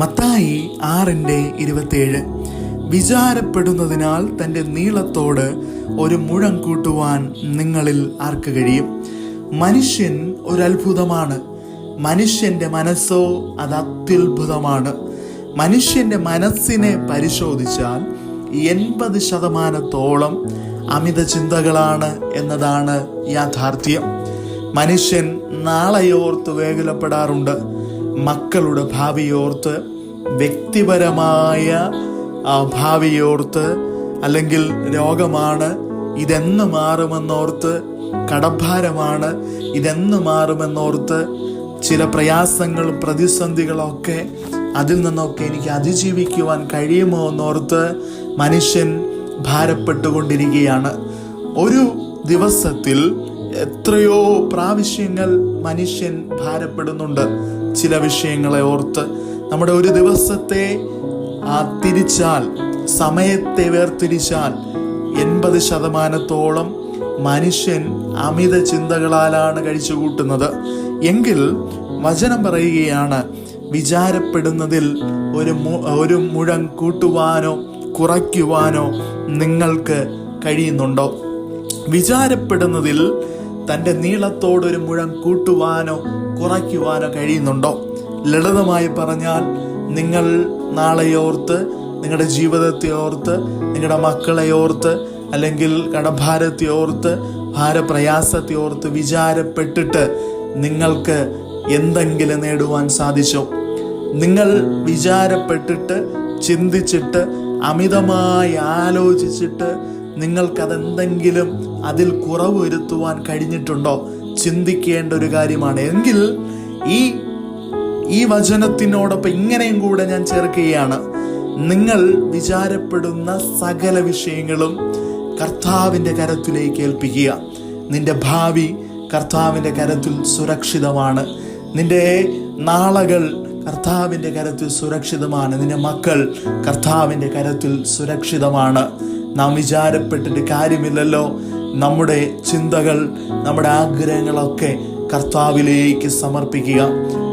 മത്തായി 6:27 വിചാരപ്പെടുന്നതിനാൽ തൻ്റെ നീളത്തോട് ഒരു മുഴം കൂട്ടുവാൻ നിങ്ങളിൽ ആർക്ക് കഴിയും? മനുഷ്യൻ ഒരത്ഭുതമാണ്, മനുഷ്യന്റെ മനസ്സോ അത് അത്യത്ഭുതമാണ്. മനുഷ്യന്റെ മനസ്സിനെ പരിശോധിച്ചാൽ 80% അമിത ചിന്തകളാണ് എന്നതാണ് യാഥാർത്ഥ്യം. മനുഷ്യൻ നാളെയോർത്ത് വേകുലപ്പെടാറുണ്ട്. മക്കളുടെ ഭാവിയോർത്ത്, വ്യക്തിപരമായ ഭാവിയോർത്ത്, അല്ലെങ്കിൽ രോഗമാണ് ഇതെന്ന് മാറുമെന്നോർത്ത്, കടഭാരമാണ് ഇതെന്ന് മാറുമെന്നോർത്ത്, ചില പ്രയാസങ്ങളും പ്രതിസന്ധികളൊക്കെ അതിൽ നിന്നൊക്കെ എനിക്ക് അതിജീവിക്കുവാൻ കഴിയുമോ എന്നോർത്ത് മനുഷ്യൻ ഭാരപ്പെട്ടുകൊണ്ടിരിക്കുകയാണ്. ഒരു ദിവസത്തിൽ എത്രയോ പ്രാവശ്യങ്ങൾ മനുഷ്യൻ ഭാരപ്പെടുന്നുണ്ട് ചില വിഷയങ്ങളെ ഓർത്ത്. നമ്മുടെ ഒരു ദിവസത്തെ തിരിച്ചാൽ, സമയത്തെ വേർതിരിച്ചാൽ 80% മനുഷ്യൻ അമിത ചിന്തകളാലാണ് കഴിച്ചു കൂട്ടുന്നത്. എങ്കിൽ വചനം പറയുകയാണ്, വിചാരപ്പെടുന്നതിൽ ഒരു മുഴം കൂട്ടുവാനോ കുറയ്ക്കുവാനോ നിങ്ങൾക്ക് കഴിയുന്നുണ്ടോ? വിചാരപ്പെടുന്നതിൽ തൻ്റെ നീളത്തോടൊരു മുഴം കൂട്ടുവാനോ കുറയ്ക്കുവാനോ കഴിയുന്നുണ്ടോ? ലളിതമായി പറഞ്ഞാൽ, നിങ്ങൾ നാളെയോർത്ത്, നിങ്ങളുടെ ജീവിതത്തെ ഓർത്ത്, നിങ്ങളുടെ മക്കളെ ഓർത്ത്, അല്ലെങ്കിൽ കടഭാരത്തെ ഓർത്ത്, ഭാരപ്രയാസത്തെ ഓർത്ത് വിചാരപ്പെട്ടിട്ട് നിങ്ങൾക്ക് എന്തെങ്കിലും നേടുവാൻ സാധിച്ചോ? നിങ്ങൾ വിചാരപ്പെട്ടിട്ട്, ചിന്തിച്ചിട്ട്, അമിതമായി ആലോചിച്ചിട്ട് നിങ്ങൾക്കതെന്തെങ്കിലും അതിൽ കുറവ് വരുത്തുവാൻ കഴിഞ്ഞിട്ടുണ്ടോ? ചിന്തിക്കേണ്ട ഒരു കാര്യമാണ്. എങ്കിൽ ഈ വചനത്തിനോടൊപ്പം ഇങ്ങനെയും കൂടെ ഞാൻ ചേർക്കുകയാണ്, നിങ്ങൾ വിചാരപ്പെടുന്ന സകല വിഷയങ്ങളും കർത്താവിൻ്റെ കരത്തിലേക്ക് ഏൽപ്പിക്കുക. നിന്റെ ഭാവി കർത്താവിൻ്റെ കരത്തിൽ സുരക്ഷിതമാണ്. നിന്റെ നാളുകൾ കർത്താവിൻ്റെ കരത്തിൽ സുരക്ഷിതമാണ്. നിന്റെ മക്കൾ കർത്താവിൻ്റെ കരത്തിൽ സുരക്ഷിതമാണ്. നാം വിചാരപ്പെട്ടിട്ട് കാര്യമില്ലല്ലോ. നമ്മുടെ ചിന്തകൾ, നമ്മുടെ ആഗ്രഹങ്ങളൊക്കെ കർത്താവിലേക്ക് സമർപ്പിക്കുക.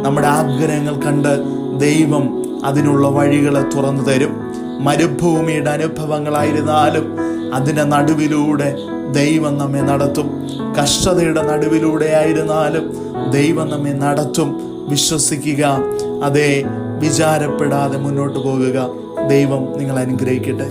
നമ്മുടെ ആഗ്രഹങ്ങൾ കണ്ട് ദൈവം അതിനുള്ള വഴികളെ തുറന്നു തരും. മരുഭൂമിയുടെ അനുഭവങ്ങളായിരുന്നാലും അതിൻ്റെ നടുവിലൂടെ ദൈവം നമ്മെ നടത്തും. കഷ്ടതയുടെ നടുവിലൂടെ ആയിരുന്നാലും ദൈവം നമ്മെ നടത്തും. വിശ്വസിക്കുക, അതേ, വിചാരപ്പെടാതെ മുന്നോട്ട് പോകുക. ദൈവം നിങ്ങളെ അനുഗ്രഹിക്കട്ടെ.